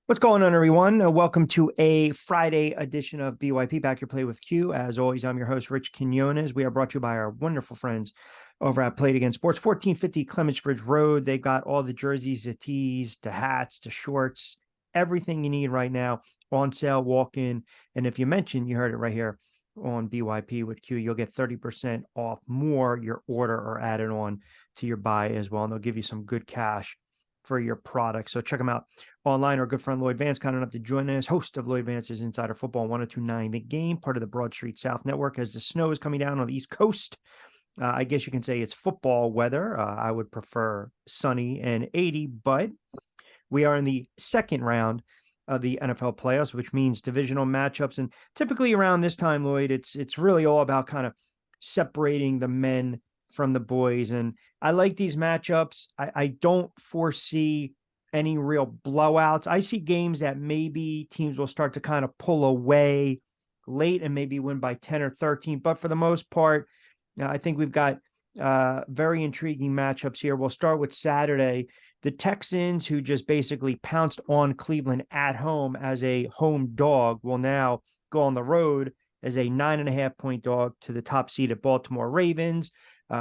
What's going on, everyone? Welcome to a Friday edition of BYP Back Your Play with Q. As always, I'm your host, Rich Quinones. We are brought to you by our wonderful friends over at Play It Again Sports, 1450 Clements Bridge Road. They've got all the jerseys, the tees, the hats, the shorts, everything you need right now on sale, walk in. And if you mention, you heard it right here on BYP with Q, you'll get 30% off more your order or add it on to your buy as well. And they'll give you some good cash for your product. So check them out online. Our good friend Lloyd Vance, kind enough to join us, host of Lloyd Vance's Insider Football 1029 The Game, part of the Broad Street South Network. As the snow is coming down on the East Coast, I guess you can say it's football weather. I would prefer sunny and 80, but we are in the second round of the NFL playoffs, which means divisional matchups. And typically around this time, Lloyd, it's really all about kind of separating the men from the boys. And I like these matchups. I don't foresee any real blowouts. I see games that maybe teams will start to kind of pull away late and maybe win by 10 or 13. But for the most part, I think we've got very intriguing matchups here. We'll start with Saturday. The Texans, who just basically pounced on Cleveland at home as a home dog, will now go on the road as a 9.5-point dog to the top seeded Baltimore Ravens.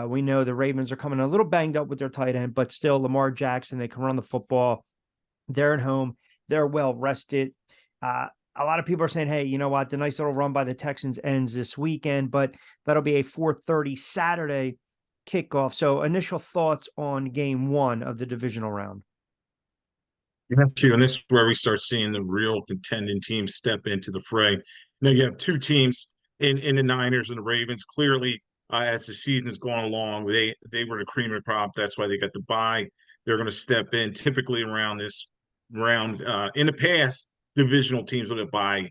We know the Ravens are coming a little banged up with their tight end, but still Lamar Jackson, they can run the football. They're at home. They're well rested. A lot of people are saying, hey, you know what? The nice little run by the Texans ends this weekend, but that'll be a 4:30 Saturday kickoff. So initial thoughts on game one of the divisional round. Yeah, Q, and this is where we start seeing the real contending teams step into the fray. Now you have two teams in the Niners and the Ravens. Clearly, as the season is going along, they were the cream of the crop. That's why they got the bye. They're going to step in. Typically around this round, in the past, divisional teams with a bye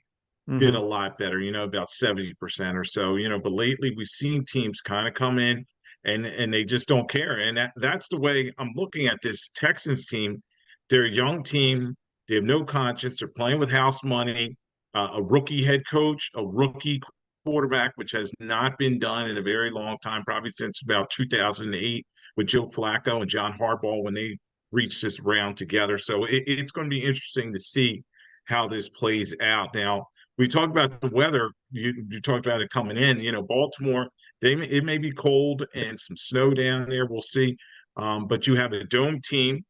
did a lot better. About 70% or so. But lately we've seen teams kind of come in and they just don't care. And that's the way I'm looking at this Texans team. They're a young team. They have no conscience. They're playing with house money, a rookie head coach, a rookie quarterback, which has not been done in a very long time, probably since about 2008 with Joe Flacco and John Harbaugh when they reached this round together. So it's going to be interesting to see how this plays out. Now, we talked about the weather. You talked about it coming in. Baltimore, it may be cold and some snow down there. We'll see. But you have a dome team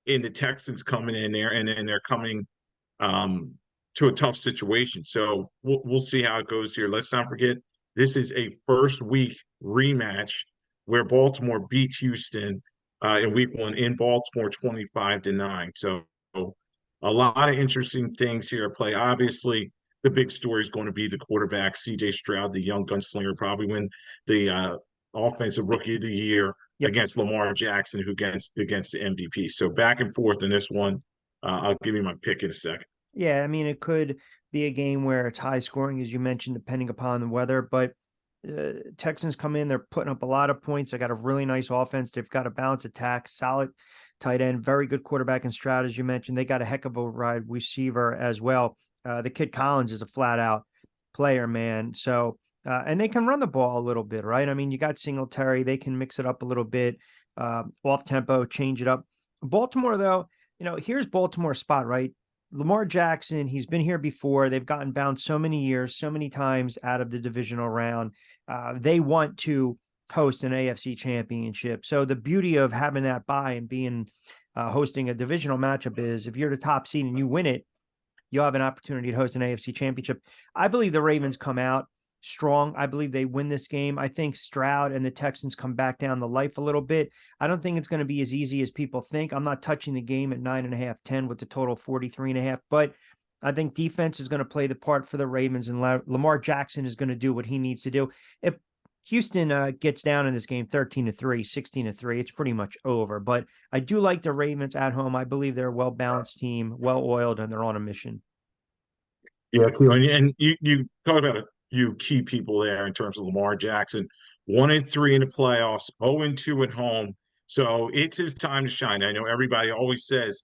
in the Texans coming in there, and then they're coming to a tough situation. So we'll see how it goes here. Let's not forget, this is a first week rematch where Baltimore beat Houston in week one in Baltimore 25-9. So a lot of interesting things here at play. Obviously, the big story is going to be the quarterback, CJ Stroud, the young gunslinger, probably win the offensive rookie of the year against Lamar Jackson, who against the MVP. So back and forth in this one. I'll give you my pick in a second. Yeah, I mean, it could be a game where it's high scoring, as you mentioned, depending upon the weather. But Texans come in, they're putting up a lot of points. They got a really nice offense. They've got a balanced attack, solid tight end, very good quarterback and Stroud, as you mentioned. They got a heck of a wide receiver as well. The kid Collins is a flat out player, man. So, and they can run the ball a little bit, right? I mean, you got Singletary. They can mix it up a little bit, off tempo, change it up. Baltimore, though, here's Baltimore's spot, right? Lamar Jackson, he's been here before. They've gotten bounced so many years, so many times out of the divisional round. They want to host an AFC championship. So the beauty of having that bye and being hosting a divisional matchup is if you're the top seed and you win it, you'll have an opportunity to host an AFC championship. I believe the Ravens come out strong. I believe they win this game. I think Stroud and the Texans come back down the life a little bit. I don't think it's going to be as easy as people think. I'm not touching the game at 9.5, 10 with the total 43.5, but I think defense is going to play the part for the Ravens, and Lamar Jackson is going to do what he needs to do. If Houston gets down in this game 13-3, 16-3, it's pretty much over. But I do like the Ravens at home. I believe they're a well-balanced team, well-oiled, and they're on a mission. Yeah, cool. And you talk about a few key people there in terms of Lamar Jackson. 1-3 in the playoffs, 0-2 at home. So it's his time to shine. I know everybody always says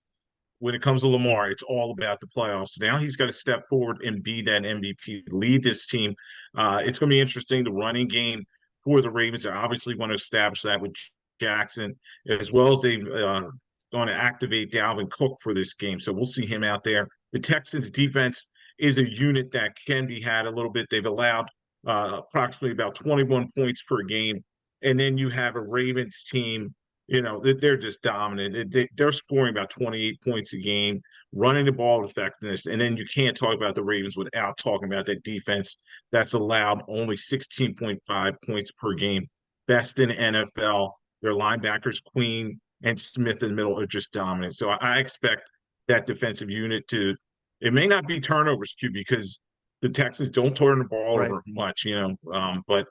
when it comes to Lamar, it's all about the playoffs. Now he's got to step forward and be that MVP, lead this team. It's going to be interesting. The running game for the Ravens, they obviously want to establish that with Jackson, as well as they going to activate Dalvin Cook for this game. So we'll see him out there. The Texans defense is a unit that can be had a little bit. They've allowed approximately about 21 points per game. And then you have a Ravens team, they're just dominant. They're scoring about 28 points a game, running the ball with effectiveness. And then you can't talk about the Ravens without talking about that defense that's allowed only 16.5 points per game. Best in NFL. Their linebackers, Queen and Smith in the middle, are just dominant. So I expect that defensive unit to, it may not be turnovers, Q, because the Texans don't turn the ball Right. over much, but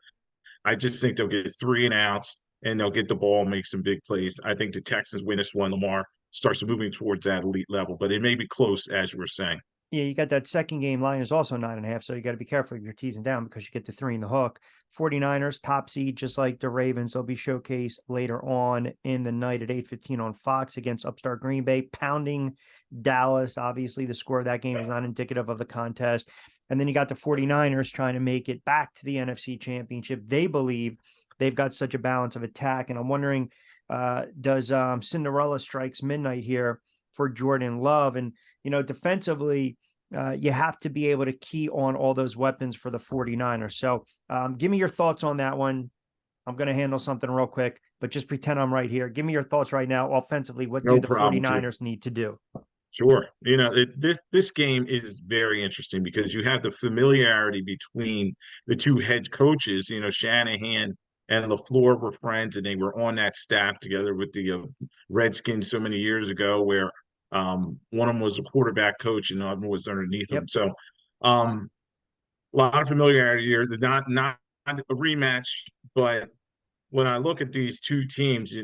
I just think they'll get 3 and outs and they'll get the ball, make some big plays. I think the Texans win this one. Lamar starts moving towards that elite level, but it may be close, as you were saying. Yeah, you got that second game line is also 9.5. So you got to be careful if you're teasing down because you get the 3 in the hook. 49ers, top seed, just like the Ravens. They'll be showcased later on in the night at 8:15 on Fox against upstart Green Bay, pounding Dallas. Obviously, the score of that game is not indicative of the contest. And then you got the 49ers trying to make it back to the NFC Championship. They believe they've got such a balance of attack. And I'm wondering, does Cinderella strikes midnight here for Jordan Love? And, defensively, you have to be able to key on all those weapons for the 49ers. So give me your thoughts on that one. I'm going to handle something real quick, but just pretend I'm right here. Give me your thoughts right now. Offensively, what do the 49ers need to do? Sure. This game is very interesting because you have the familiarity between the two head coaches. Shanahan and LaFleur were friends, and they were on that staff together with the Redskins so many years ago, where one of them was a quarterback coach and the other one was underneath him. So a lot of familiarity here. Not a rematch, but when I look at these two teams,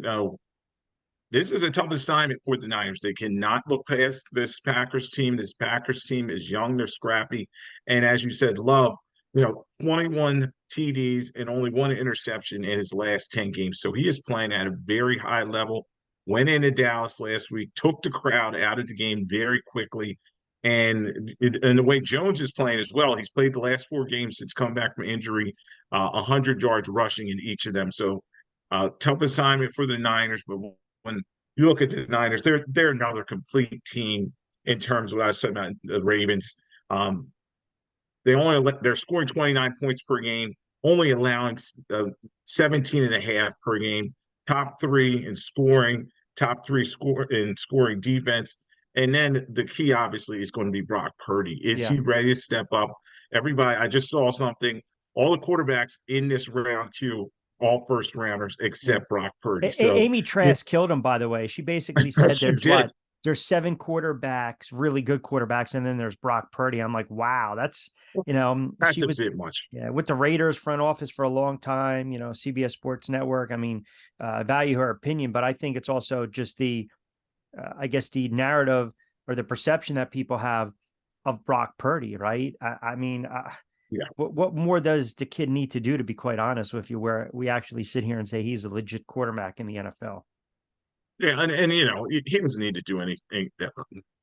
this is a tough assignment for the Niners. They cannot look past this Packers team. This Packers team is young, they're scrappy. And as you said, Love, 21 TDs and only 1 interception in his last 10 games. So he is playing at a very high level. Went into Dallas last week, took the crowd out of the game very quickly. And the way Jones is playing as well, he's played the last 4 games since come back from injury, 100 yards rushing in each of them. So tough assignment for the Niners, but when you look at the Niners, they're another complete team in terms of what I was talking about the Ravens. They're scoring 29 points per game, only allowing 17 and a half per game. Top 3 in scoring, top 3 in scoring defense. And then the key obviously is going to be Brock Purdy. Is he ready to step up? Everybody, I just saw something. All the quarterbacks in this round Q, all first rounders except Brock Purdy. So Amy Trask killed him, by the way. She basically said there's 7 quarterbacks, really good quarterbacks, and then there's Brock Purdy. I'm like, wow, that's that's a bit much. Yeah, with the Raiders front office for a long time, CBS Sports Network. I mean, I value her opinion, but I think it's also just the narrative or the perception that people have of Brock Purdy, right? What more does the kid need to do, to be quite honest with you, where we actually sit here and say he's a legit quarterback in the NFL? Yeah, and he doesn't need to do anything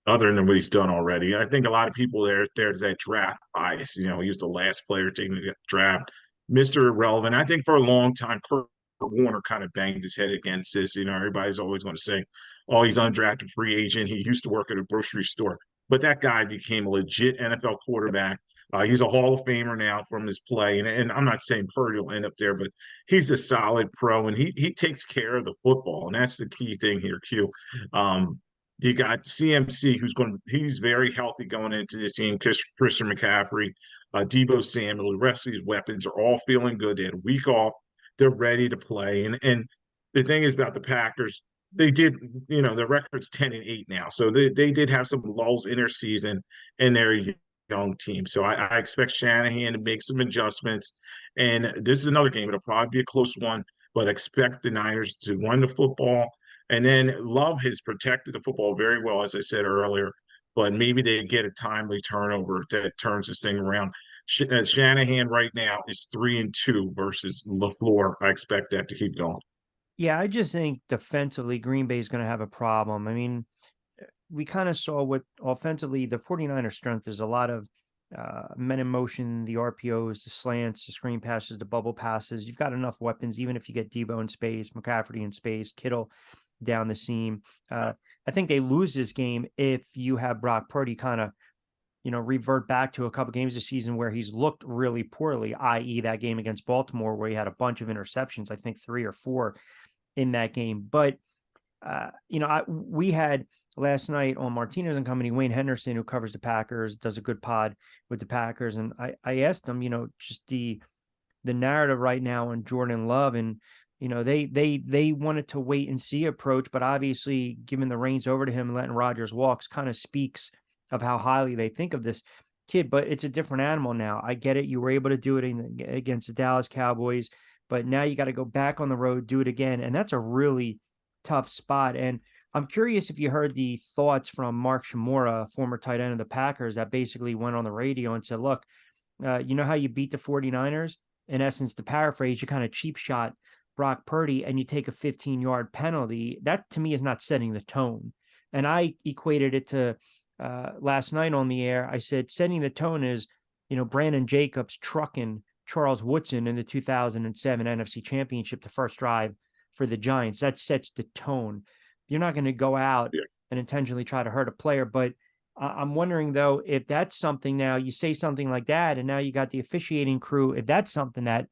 other than what he's done already. I think a lot of people there's that draft bias. He was the last player taken the draft, Mr. Irrelevant. I think for a long time, Kurt Warner kind of banged his head against this. Everybody's always going to say, "Oh, he's undrafted free agent. He used to work at a grocery store," but that guy became a legit NFL quarterback. He's a Hall of Famer now from his play, and I'm not saying Purdy will end up there, but he's a solid pro, and he takes care of the football, and that's the key thing here, Q. You got CMC, he's very healthy going into this team. Christian McCaffrey, Deebo Samuel, the rest of these weapons are all feeling good. They had a week off, they're ready to play, and the thing is about the Packers, they did, their record's 10-8 now, so they did have some lulls in their season, and they're young team. So I expect Shanahan to make some adjustments. And this is another game. It'll probably be a close one, but expect the Niners to run the football. And then Love has protected the football very well, as I said earlier, but maybe they get a timely turnover that turns this thing around. Shanahan right now is 3-2 versus LaFleur. I expect that to keep going. Yeah, I just think defensively, Green Bay is going to have a problem. I mean, we kind of saw what offensively the 49ers strength is a lot of men in motion, the RPOs, the slants, the screen passes, the bubble passes. You've got enough weapons, even if you get Deebo in space, McCaffrey in space, Kittle down the seam. I think they lose this game if you have Brock Purdy kind of revert back to a couple games this season where he's looked really poorly, i.e. that game against Baltimore where he had a bunch of interceptions, I think 3 or 4 in that game. But, we had last night on Martinez and Company, Wayne Henderson, who covers the Packers, does a good pod with the Packers. And I asked him, just the narrative right now on Jordan Love, and they wanted to wait and see approach, but obviously giving the reins over to him and letting Rodgers walks kind of speaks of how highly they think of this kid. But it's a different animal now. I get it. You were able to do it against the Dallas Cowboys, but now you got to go back on the road, do it again. And that's a really tough spot. And I'm curious if you heard the thoughts from Mark Shimura, former tight end of the Packers, that basically went on the radio and said, look, you know how you beat the 49ers? In essence, to paraphrase, you kind of cheap shot Brock Purdy and you take a 15-yard penalty. That to me is not setting the tone. And I equated it to last night on the air. I said setting the tone is, Brandon Jacobs trucking Charles Woodson in the 2007 NFC Championship, the first drive for the Giants. That sets the tone. You're not going to go out and intentionally try to hurt a player. But I'm wondering, though, if that's something now you say something like that, and now you got the officiating crew, if that's something that,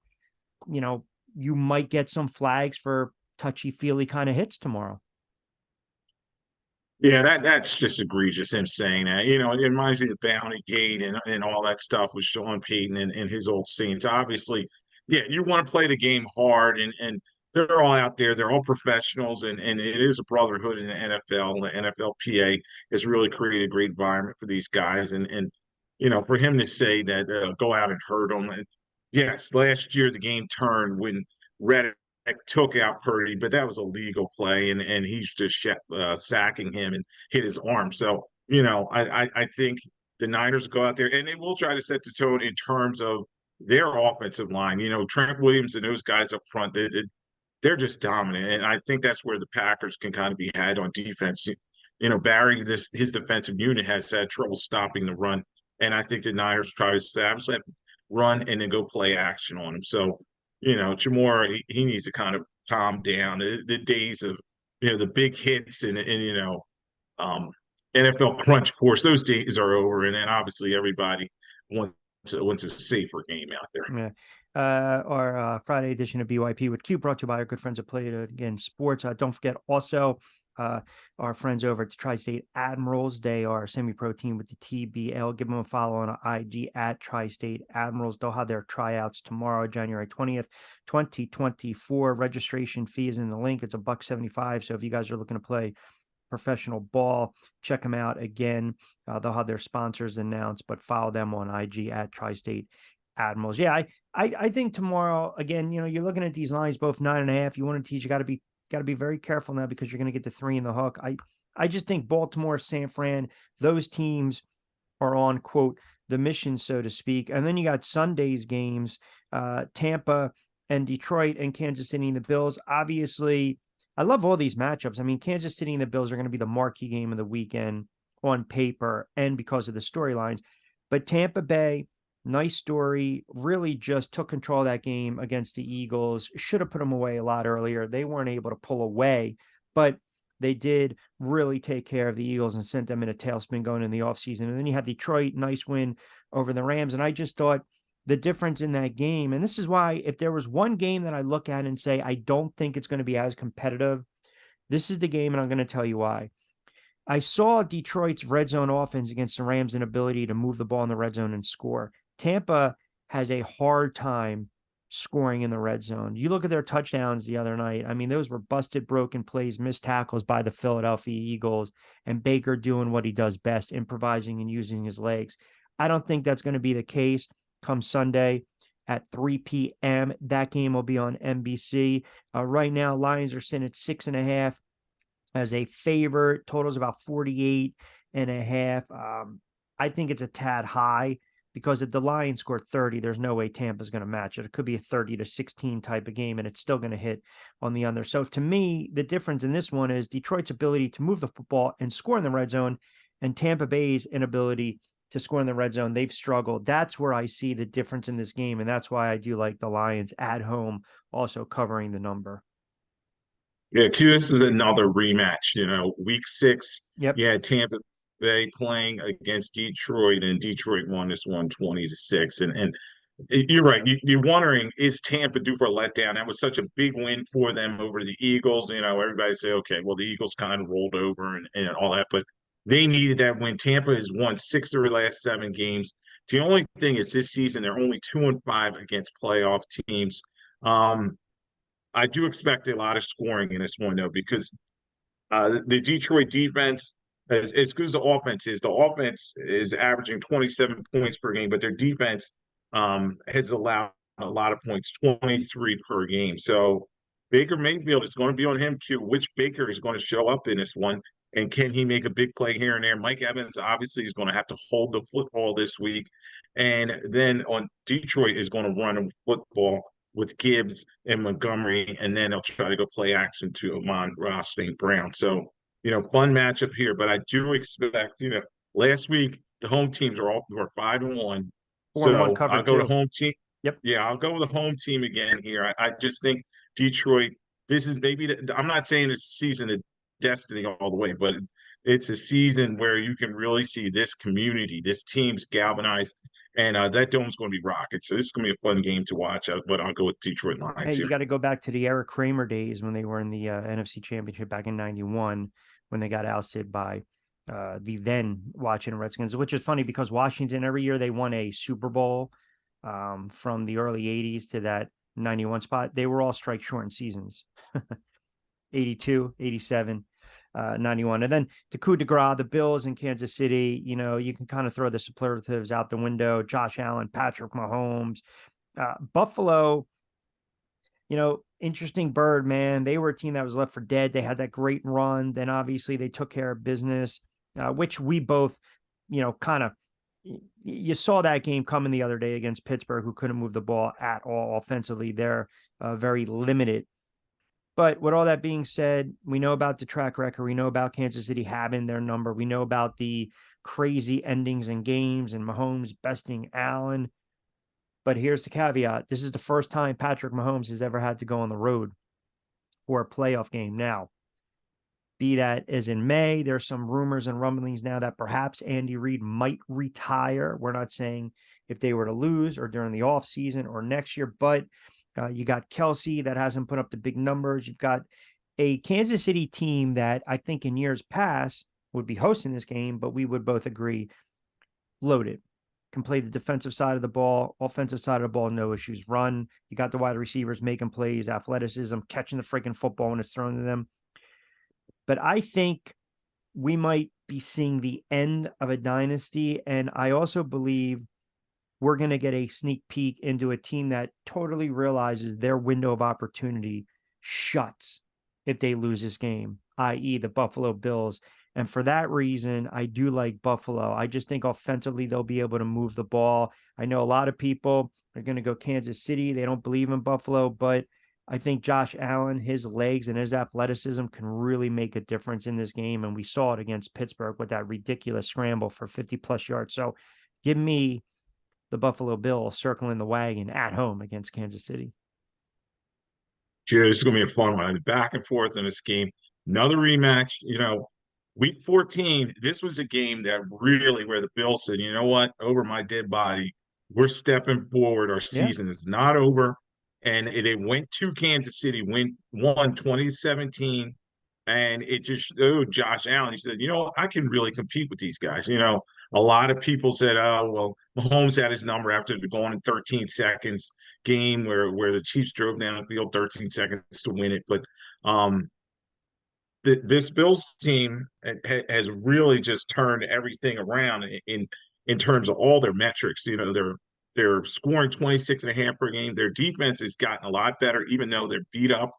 you might get some flags for touchy-feely kind of hits tomorrow. Yeah, that's just egregious, him saying that. It reminds me of the Bounty Gate and all that stuff with Sean Payton and his old scenes. Obviously, yeah, you want to play the game hard, and they're all out there. They're all professionals, and it is a brotherhood in the NFL. And the NFLPA has really created a great environment for these guys. And for him to say that go out and hurt them. Yes, last year the game turned when Reddick took out Purdy, but that was a legal play, and he's just sacking him and hit his arm. So, I think the Niners go out there and they will try to set the tone in terms of their offensive line. Trent Williams and those guys up front, they're just dominant. And I think that's where the Packers can kind of be had on defense. Barry, his defensive unit has had trouble stopping the run. And I think the Niners try to establish that run and then go play action on him. So, Jamora, he needs to kind of calm down. The days of, the big hits and NFL crunch course, those days are over. And then obviously everybody wants a safer game out there. Yeah. Our Friday edition of BYP with Q, brought to you by our good friends at Play It Again Sports. Don't forget also our friends over at the Tri-State Admirals. They are a semi-pro team with the TBL. Give them a follow on IG at Tri-State Admirals. They'll have their tryouts tomorrow, January 20th, 2024. Registration fee is in the link. It's $175. So if you guys are looking to play professional ball, check them out. Again, they'll have their sponsors announced, but follow them on IG at Tri-State Admirals. Yeah, I think tomorrow, again, you're looking at these lines, both 9.5. You want to teach, you got to be very careful now because you're going to get the 3 in the hook. I just think Baltimore, San Fran, those teams are on, quote, the mission, so to speak. And then you got Sunday's games, Tampa and Detroit and Kansas City and the Bills. Obviously, I love all these matchups. I mean, Kansas City and the Bills are going to be the marquee game of the weekend on paper and because of the storylines. But Tampa Bay, nice story, really just took control of that game against the Eagles. Should have put them away a lot earlier. They weren't able to pull away, but they did really take care of the Eagles and sent them in a tailspin going in the offseason. And then you have Detroit, nice win over the Rams. And I just thought the difference in that game, and this is why if there was one game that I look at and say, I don't think it's going to be as competitive, this is the game, and I'm going to tell you why. I saw Detroit's red zone offense against the Rams' inability to move the ball in the red zone and score. Tampa has a hard time scoring in the red zone. You look at their touchdowns the other night. I mean, those were busted, broken plays, missed tackles by the Philadelphia Eagles, and Baker doing what he does best, improvising and using his legs. I don't think that's going to be the case come Sunday at 3 p.m. That game will be on NBC. Right now, Lions are sitting at 6.5 as a favorite. Total's about 48.5. I think it's a tad high because if the Lions score 30, there's no way Tampa's going to match it. It could be a 30-16 type of game, and it's still going to hit on the under. So to me, the difference in this one is Detroit's ability to move the football and score in the red zone, and Tampa Bay's inability to score in the red zone. They've struggled. That's where I see the difference in this game, and that's why I do like the Lions at home also covering the number. Yeah, Q, this is another rematch. Week 6. Yep. Yeah, Tampa Bay playing against Detroit, and Detroit won this one 20-6. And you're right. You're wondering, is Tampa due for a letdown? That was such a big win for them over the Eagles. Everybody say, okay, well, the Eagles kind of rolled over and all that, but they needed that win. Tampa has won 6 of their last 7 games. The only thing is this season, they're only 2-5 against playoff teams. I do expect a lot of scoring in this one, though, because the Detroit defense, as good as the offense is averaging 27 points per game, but their defense has allowed a lot of points, 23 per game. So Baker Mayfield is going to be on him, Q. Which Baker is going to show up in this one? And can he make a big play here and there? Mike Evans obviously is going to have to hold the football this week. And then on Detroit is going to run a football with Gibbs and Montgomery, and then they'll try to go play action to Amon-Ra St. Brown. So, fun matchup here, but I do expect, last week the home teams were 5-1. 4-1 So cover I'll go to too. home team. Yep. Yeah, I'll go with the home team again here. I just think Detroit, this is maybe, I'm not saying it's a season of destiny all the way, but it's a season where you can really see this community, this team's galvanized, and that dome's going to be rocking. So this is going to be a fun game to watch, but I'll go with Detroit Lions Hey, here. you got to go back to the Eric Kramer days when they were in the NFC Championship back in '91 when they got ousted by the then Washington Redskins, which is funny because Washington, every year they won a Super Bowl from the early 80s to that 91 spot. They were all strike shortened seasons, 82, 87. 91. And then the coup de grace, the Bills in Kansas City, you can kind of throw the superlatives out the window. Josh Allen, Patrick Mahomes, Buffalo, interesting bird, man. They were a team that was left for dead. They had that great run. Then obviously they took care of business, which we both, kind of, you saw that game coming the other day against Pittsburgh, who couldn't move the ball at all offensively. They're very limited. But with all that being said, we know about the track record. We know about Kansas City having their number. We know about the crazy endings in games and Mahomes besting Allen. But here's the caveat. This is the first time Patrick Mahomes has ever had to go on the road for a playoff game. Now, be that as in May, there's some rumors and rumblings now that perhaps Andy Reid might retire. We're not saying if they were to lose or during the offseason or next year, but you got Kelsey that hasn't put up the big numbers. You've got a Kansas City team that I think in years past would be hosting this game, but we would both agree loaded. Can play the defensive side of the ball, offensive side of the ball, no issues. Run. You got the wide receivers making plays, athleticism, catching the freaking football when it's thrown to them. But I think we might be seeing the end of a dynasty. And I also believe we're going to get a sneak peek into a team that totally realizes their window of opportunity shuts if they lose this game, i.e. the Buffalo Bills. And for that reason, I do like Buffalo. I just think offensively, they'll be able to move the ball. I know a lot of people are going to go Kansas City. They don't believe in Buffalo, but I think Josh Allen, his legs and his athleticism can really make a difference in this game. And we saw it against Pittsburgh with that ridiculous scramble for 50-plus yards. So give me the Buffalo Bills circling the wagon at home against Kansas City. Yeah, this is going to be a fun one. Back and forth in this game. Another rematch, week 14, this was a game that really where the Bills said, you know what, over my dead body, we're stepping forward. Our season is not over. And they went to Kansas City, won 2017. And it just showed Josh Allen. He said, I can really compete with these guys. A lot of people said, oh, well, Mahomes had his number after going in 13 seconds game where the Chiefs drove down the field 13 seconds to win it. But this Bills team has really just turned everything around in terms of all their metrics. They're scoring 26.5 per game. Their defense has gotten a lot better, even though they're beat up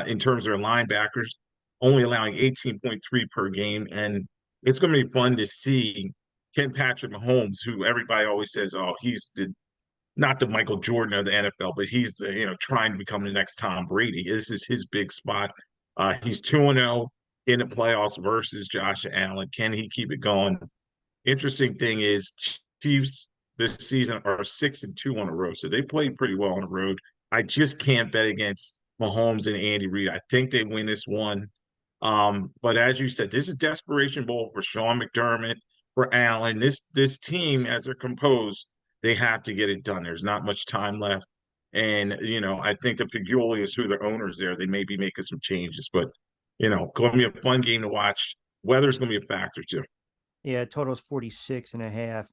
in terms of their linebackers, only allowing 18.3 per game. And it's going to be fun to see Ken Patrick Mahomes, who everybody always says, oh, he's not the Michael Jordan of the NFL, but he's trying to become the next Tom Brady. This is his big spot. He's 2-0 in the playoffs versus Josh Allen. Can he keep it going? Interesting thing is Chiefs this season are 6-2 on the road, so they played pretty well on the road. I just can't bet against Mahomes and Andy Reid. I think they win this one. But as you said, this is desperation bowl for Sean McDermott, for Allen. This team, as they're composed, they have to get it done. There's not much time left. And, I think the Pigulius, who the owners there, they may be making some changes. But, going to be a fun game to watch. Weather's going to be a factor, too. Yeah, total's 46.5.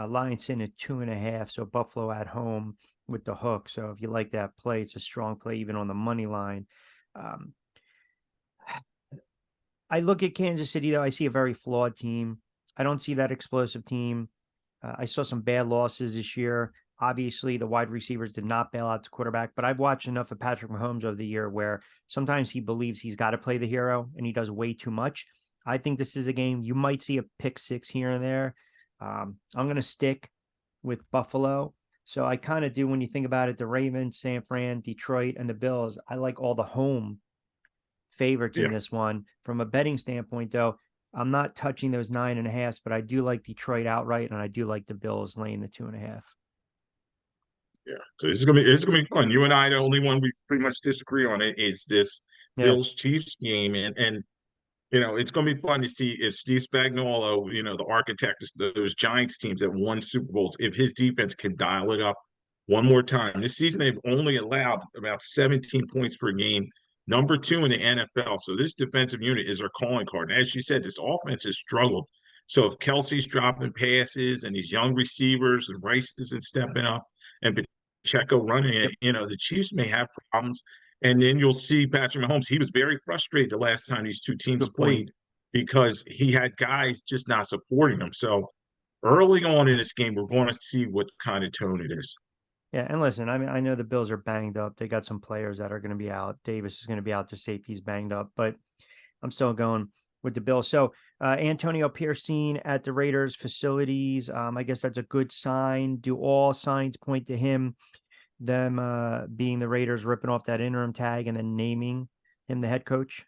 Lions in at 2.5. So Buffalo at home with the hook. So if you like that play, it's a strong play even on the money line. Um, I look at Kansas City, though. I see a very flawed team. I don't see that explosive team. I saw some bad losses this year. Obviously, the wide receivers did not bail out the quarterback, but I've watched enough of Patrick Mahomes over the year where sometimes he believes he's got to play the hero and he does way too much. I think this is a game you might see a pick six here and there. I'm going to stick with Buffalo. So I kind of do, when you think about it, the Ravens, San Fran, Detroit, and the Bills. I like all the home favorites in Yeah. this one. From a betting standpoint, though, I'm not touching those 9.5, but I do like Detroit outright, and I do like the Bills laying the 2.5. Yeah. So this is gonna be fun. You and I, the only one we pretty much disagree on it is this Yeah, Bills Chiefs game. And it's going to be fun to see if Steve Spagnuolo, the architect of those Giants teams that won Super Bowls, if his defense can dial it up one more time. This season, they've only allowed about 17 points per game, number 2 in the NFL. So this defensive unit is our calling card. And as you said, this offense has struggled. So if Kelsey's dropping passes and these young receivers and Rice isn't stepping up and Pacheco running it, yep, the Chiefs may have problems. And then you'll see Patrick Mahomes. He was very frustrated the last time these two teams good point. played because he had guys just not supporting him. So early on in this game, we're going to see what kind of tone it is. Yeah, and listen, I mean, I know the Bills are banged up. They got some players that are going to be out. Davis is going to be out to safety's banged up, but I'm still going with the Bills. So Antonio Pierce seen at the Raiders facilities. I guess that's a good sign. Do all signs point to him? Them being the Raiders ripping off that interim tag and then naming him the head coach?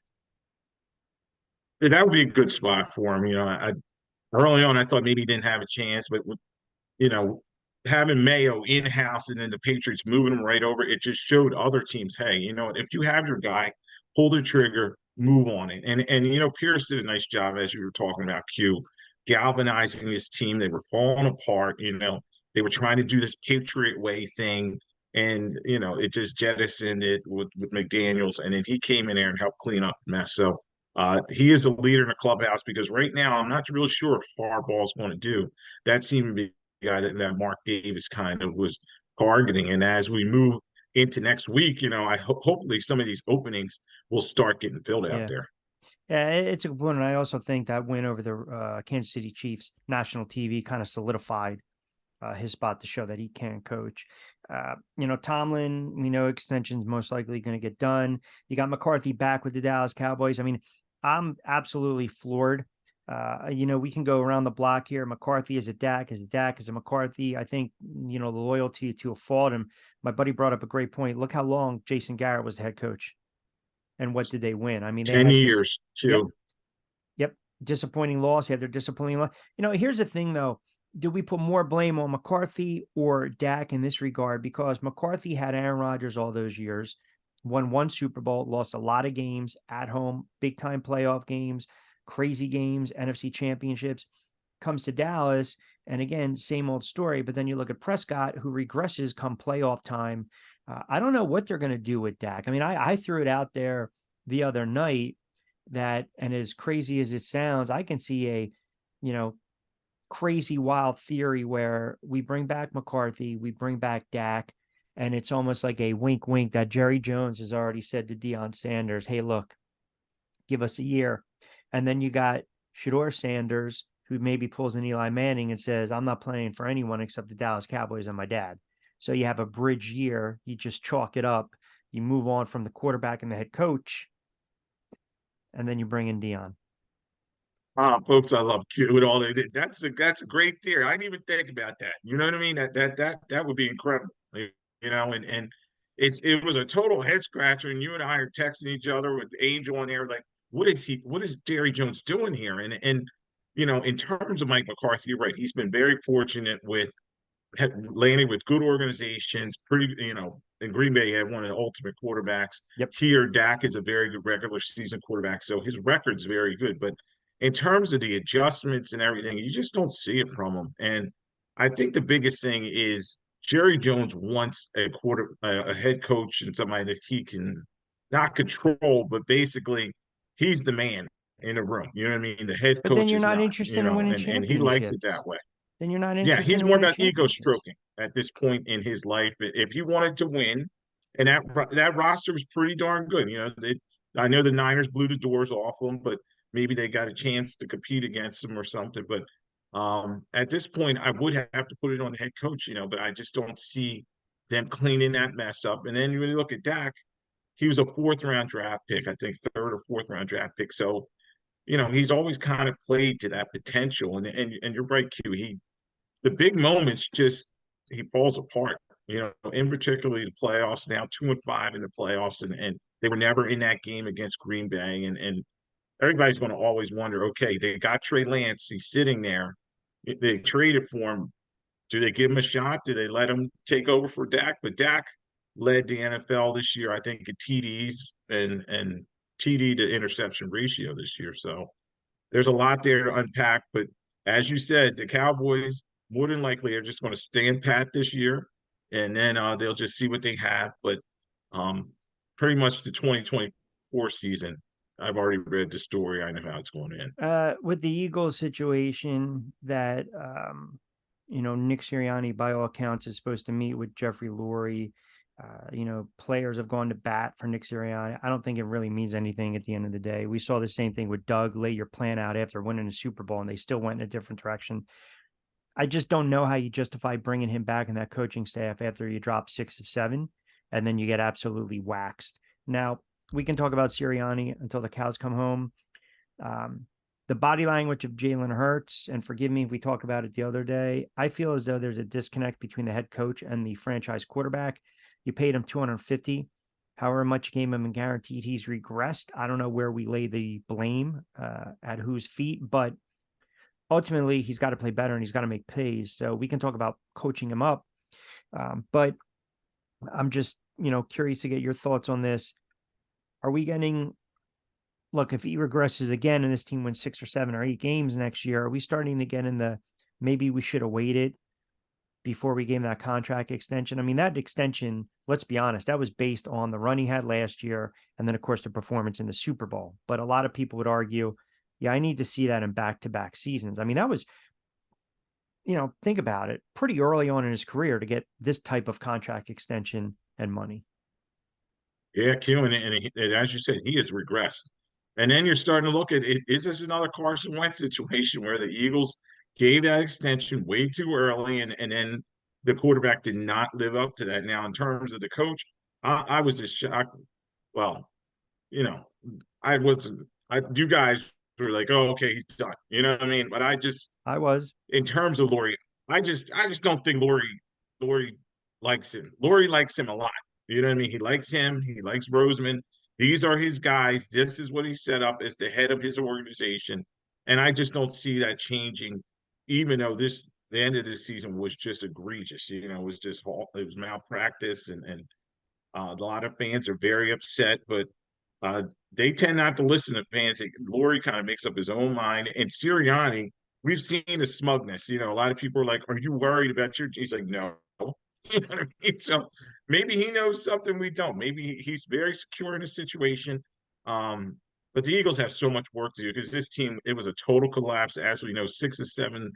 That would be a good spot for him. Early on, I thought maybe he didn't have a chance, but you know, having Mayo in house and then the Patriots moving him right over, it just showed other teams, hey, if you have your guy, pull the trigger, move on it. And Pierce did a nice job, as you were talking about, Q, galvanizing this team. They were falling apart. They were trying to do this Patriot way thing. And it just jettisoned it with McDaniels, and then he came in there and helped clean up the mess. So he is a leader in the clubhouse because right now I'm not really sure if Harbaugh's going to do. That seemed to be guy that Mark Davis kind of was targeting. And as we move into next week, hopefully some of these openings will start getting filled out Yeah. there. Yeah, it's a good one. And I also think that win over the Kansas City Chiefs, national TV, kind of solidified his spot to show that he can coach. Tomlin, we know extension's most likely going to get done. You got McCarthy back with the Dallas Cowboys. I mean, I'm absolutely floored. We can go around the block here. McCarthy is a Dak, is a Dak, is a McCarthy. I think, the loyalty to a fault. And my buddy brought up a great point. Look how long Jason Garrett was the head coach. And what did they win? I mean, they 10 had just, years, yep, too. yep, disappointing loss. They had their disappointing loss. Here's the thing, though. Do we put more blame on McCarthy or Dak in this regard? Because McCarthy had Aaron Rodgers all those years, won one Super Bowl, lost a lot of games at home, big time playoff games, crazy games, NFC championships, comes to Dallas. And again, same old story. But then you look at Prescott, who regresses come playoff time. I don't know what they're going to do with Dak. I mean, I threw it out there the other night that, and as crazy as it sounds, I can see a, crazy wild theory where we bring back McCarthy, we bring back Dak, and it's almost like a wink wink that Jerry Jones has already said to Deion Sanders, hey, look, give us a year. And then you got Shedeur Sanders, who maybe pulls an Eli Manning and says, I'm not playing for anyone except the Dallas Cowboys and my dad. So you have a bridge year, you just chalk it up, you move on from the quarterback and the head coach, and then you bring in Deion. Folks, I love Q with all that. That's a great theory. I didn't even think about that. You know what I mean? That would be incredible. And it was a total head scratcher. And you and I are texting each other with Angel on air, like, what is Jerry Jones doing here? And in terms of Mike McCarthy, you're right. He's been very fortunate with landing with good organizations, pretty, and Green Bay had one of the ultimate quarterbacks. Yep. Here, Dak is a very good regular season quarterback, so his record's very good. But in terms of the adjustments and everything, you just don't see it from him. And I think the biggest thing is Jerry Jones wants a head coach and somebody that he can not control, but basically he's the man in the room. You know what I mean? The head But then coach you're is not not, interested in winning and he likes it championships. that way. Then you're not Yeah, interested he's in more winning about ego championships. stroking at this point in his life. If he wanted to win, and that roster was pretty darn good. I know the Niners blew the doors off them, but maybe they got a chance to compete against them or something. But at this point, I would have to put it on the head coach, but I just don't see them cleaning that mess up. And then when you look at Dak, he was a fourth round draft pick, I think third or fourth round draft pick. So, he's always kind of played to that potential. And you're right, Q. The big moments just he falls apart. In particularly the playoffs. Now 2-5 in the playoffs, and they were never in that game against Green Bay. And everybody's going to always wonder, okay, they got Trey Lance, he's sitting there. They traded for him. Do they give him a shot? Do they let him take over for Dak? But Dak led the NFL this year, I think, in TDs and TD to interception ratio this year. So there's a lot there to unpack. But as you said, the Cowboys more than likely are just going to stand pat this year, and then they'll just see what they have. But pretty much the 2024 season, I've already read the story. I know how it's going to end. With the Eagles situation that Nick Sirianni, by all accounts, is supposed to meet with Jeffrey Lurie. Players have gone to bat for Nick Sirianni. I don't think it really means anything at the end of the day. We saw the same thing with Doug. Lay your plan out after winning a Super Bowl, and they still went in a different direction. I just don't know how you justify bringing him back in that coaching staff after you drop 6 of 7, and then you get absolutely waxed. Now, we can talk about Sirianni until the cows come home. The body language of Jalen Hurts, and forgive me if we talked about it the other day, I feel as though there's a disconnect between the head coach and the franchise quarterback. You paid him $250, however much you gave him and guaranteed he's regressed. I don't know where we lay the blame at whose feet, but ultimately he's got to play better and he's got to make plays. So we can talk about coaching him up. But I'm just, curious to get your thoughts on this. Are we getting, look, if he regresses again and this team wins 6 or 7 or 8 games next year, are we starting to get in the, maybe we should have waited before we gave him that contract extension? I mean, that extension, let's be honest, that was based on the run he had last year. And then of course the performance in the Super Bowl. But a lot of people would argue, yeah, I need to see that in back-to-back seasons. I mean, that was, think about it, pretty early on in his career to get this type of contract extension and money. Yeah, Q, and as you said, he has regressed. And then you're starting to look at it. Is this another Carson Wentz situation where the Eagles gave that extension way too early, and then the quarterback did not live up to that? Now, in terms of the coach, I was just shocked. Well, you know, you guys were like, oh, okay, he's done. You know what I mean? But I was. in terms of Lurie, I just don't think Lurie likes him. Lurie likes him a lot. You know what I mean? He likes him. He likes Roseman. These are his guys. This is what he set up as the head of his organization. And I just don't see that changing, even though the end of this season was just egregious. It was malpractice, and a lot of fans are very upset, but they tend not to listen to fans. Lurie kind of makes up his own mind. And Sirianni, we've seen the smugness. A lot of people are like, "Are you worried about your?" He's like, "No." You know what I mean? So maybe he knows something we don't. Maybe he's very secure in the situation. But the Eagles have so much work to do because this team, it was a total collapse. As we know, 6 or 7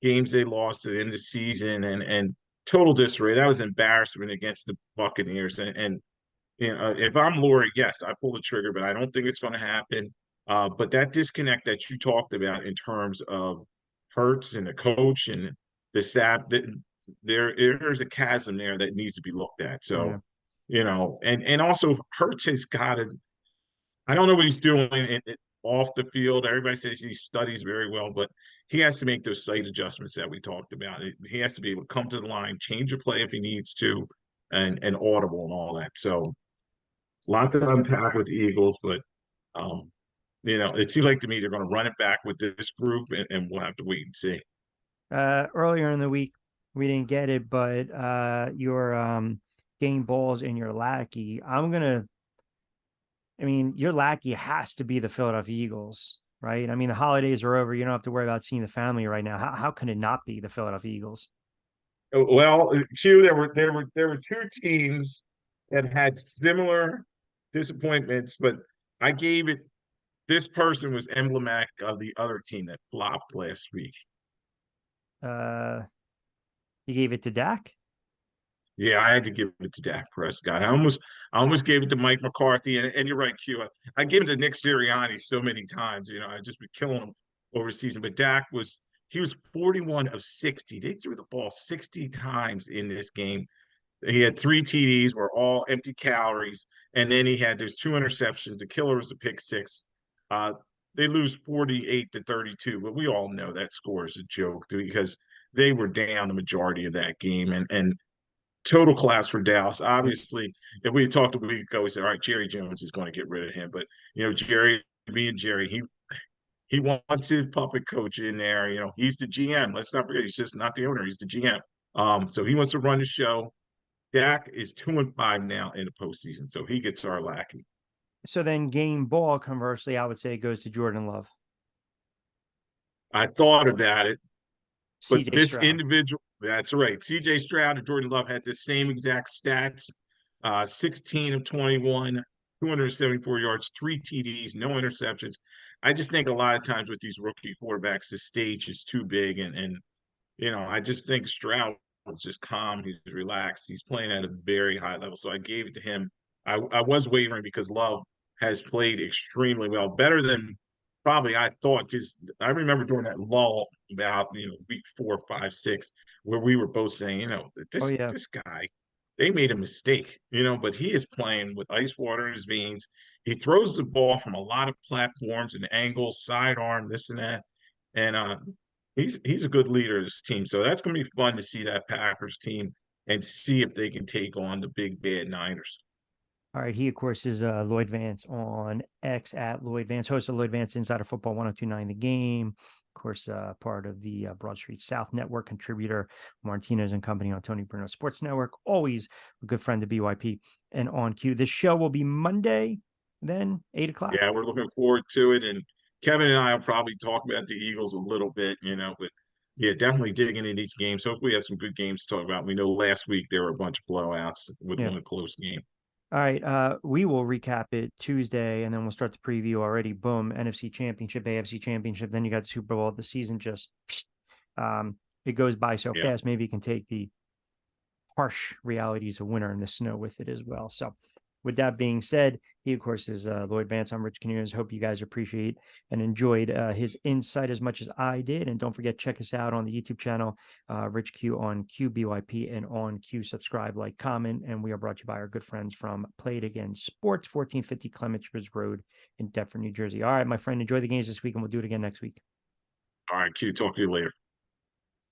games they lost at the end of the season, and total disarray. That was embarrassment against the Buccaneers. And if I'm Lurie, yes, I pull the trigger, but I don't think it's going to happen. But that disconnect that you talked about in terms of Hurts and the coach and the staff, there's a chasm there that needs to be looked at. Yeah. So, and also Hurts has got to. I don't know what he's doing off the field. Everybody says he studies very well, but he has to make those slight adjustments that we talked about. He has to be able to come to the line, change a play if he needs to, and audible and all that. So a lot to unpack with the Eagles, but it seems like to me they're going to run it back with this group, and we'll have to wait and see. Earlier in the week, we didn't get it, but your game balls in your lackey, your lackey has to be the Philadelphia Eagles, right? I mean, the holidays are over. You don't have to worry about seeing the family right now. How can it not be the Philadelphia Eagles? Well, Q, there were two teams that had similar disappointments, but I gave it. This person was emblematic of the other team that flopped last week. Uh, you gave it to Dak? Yeah, I had to give it to Dak Prescott. I almost gave it to Mike McCarthy, and you're right, Q. I gave it to Nick Sirianni so many times. I just been killing him over the season. But he was 41 of 60. They threw the ball 60 times in this game. He had 3 TDs, were all empty calories, and then he had those 2 interceptions. The killer was a pick six. Uh, they lose 48-32, but we all know that score is a joke because they were down the majority of that game, and total collapse for Dallas. Obviously, if we talked a week ago, we said, all right, Jerry Jones is going to get rid of him. But Jerry being Jerry, he wants his puppet coach in there. He's the GM. Let's not forget, he's just not the owner, he's the GM. So he wants to run the show. Dak is 2-5 now in the postseason, so he gets our lackey. So then game ball, conversely, I would say it goes to Jordan Love. I thought about it, but CJ this Stroud. individual, that's right. CJ Stroud and Jordan Love had the same exact stats, 16 of 21, 274 yards, 3 TDs, no interceptions. I just think a lot of times with these rookie quarterbacks, the stage is too big. I just think Stroud was just calm. He's relaxed. He's playing at a very high level. So I gave it to him. I was wavering because Love has played extremely well, better than probably I thought, because I remember during that lull about week 4, 5, 6, where we were both saying, Oh this yeah. this guy, they made a mistake, but he is playing with ice water in his veins. He throws the ball from a lot of platforms and angles, sidearm, this and that, and he's a good leader of this team. So that's going to be fun to see that Packers team and see if they can take on the big bad Niners. All right. He, of course, is Lloyd Vance on X at Lloyd Vance, host of Lloyd Vance Insider Football 1029 The Game. Of course, part of the Broad Street South Network, contributor Martinez and Company on Tony Bruno Sports Network. Always a good friend of BYP and on cue. This show will be Monday, then 8 o'clock. Yeah, we're looking forward to it. And Kevin and I will probably talk about the Eagles a little bit, but yeah, definitely digging into these games. Hopefully we have some good games to talk about. We know last week there were a bunch of blowouts with Yeah. one close game. All right. We will recap it Tuesday, and then we'll start the preview already. Boom. NFC Championship, AFC Championship. Then you got the Super Bowl. The season just it goes by so Yeah. fast. Maybe you can take the harsh realities of winter and the snow with it as well. So with that being said, he, of course, is Lloyd Vance. I'm Rich Quinones. Hope you guys appreciate and enjoyed his insight as much as I did. And don't forget, check us out on the YouTube channel, Rich Q on QBYP and on Q. Subscribe, like, comment. And we are brought to you by our good friends from Play It Again Sports, 1450 Clements Ridge Road in Deptford, New Jersey. All right, my friend, enjoy the games this week, and we'll do it again next week. All right, Q. Talk to you later.